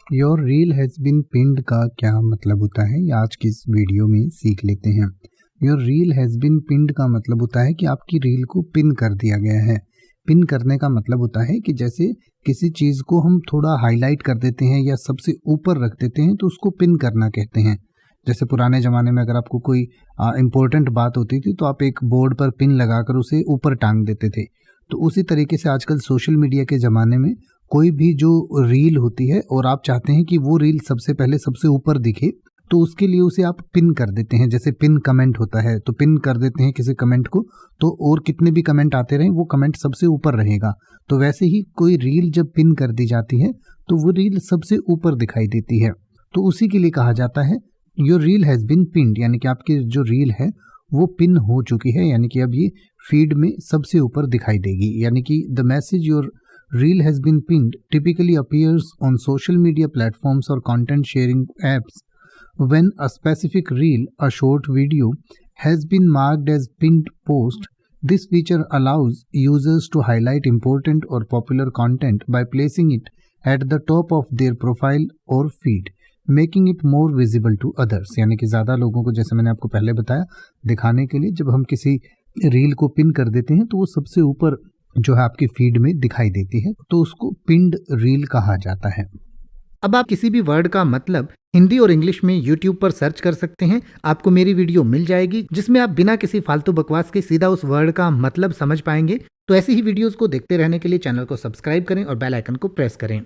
Your reel has been pinned का क्या मतलब होता है, ये आज की इस वीडियो में सीख लेते हैं। Your reel has been pinned का मतलब होता है कि आपकी रील को पिन कर दिया गया है। पिन करने का मतलब होता है कि जैसे किसी चीज़ को हम थोड़ा हाईलाइट कर देते हैं या सबसे ऊपर रख देते हैं तो उसको पिन करना कहते हैं। जैसे पुराने ज़माने में अगर आपको कोई इम्पोर्टेंट बात होती थी तो आप एक बोर्ड पर पिन लगाकर उसे ऊपर टांग देते थे। तो उसी तरीके से आजकल सोशल मीडिया के ज़माने में कोई भी जो रील होती है और आप चाहते हैं कि वो रील सबसे पहले सबसे ऊपर दिखे, तो उसके लिए उसे आप पिन कर देते हैं। जैसे पिन कमेंट होता है तो पिन कर देते हैं किसी कमेंट को, तो और कितने भी कमेंट आते रहें वो कमेंट सबसे ऊपर रहेगा। तो वैसे ही कोई रील जब पिन कर दी जाती है तो वो रील सबसे ऊपर दिखाई देती है। तो उसी के लिए कहा जाता है your reel has been pinned, यानी कि आपकी जो रील है वो पिन हो चुकी है, यानी कि अब ये फीड में सबसे ऊपर दिखाई देगी। यानी कि the message your reel has been pinned typically appears on social media platforms or content sharing apps. When a specific reel, a short video, has been marked as pinned post, this feature allows users to highlight important or popular content by placing it at the top of their profile or feed, making it more visible to others. यानी कि ज़्यादा लोगों को, जैसे मैंने आपको पहले बताया, दिखाने के लिए जब हम किसी रील को पिन कर देते हैं तो वो सबसे ऊपर जो है आपकी फीड में दिखाई देती है, तो उसको पिन्ड रील कहा जाता है। अब आप किसी भी वर्ड का मतलब हिंदी और इंग्लिश में YouTube पर सर्च कर सकते हैं। आपको मेरी वीडियो मिल जाएगी जिसमें आप बिना किसी फालतू बकवास के सीधा उस वर्ड का मतलब समझ पाएंगे। तो ऐसी ही वीडियोस को देखते रहने के लिए चैनल को सब्सक्राइब करें और बेल आइकन को प्रेस करें।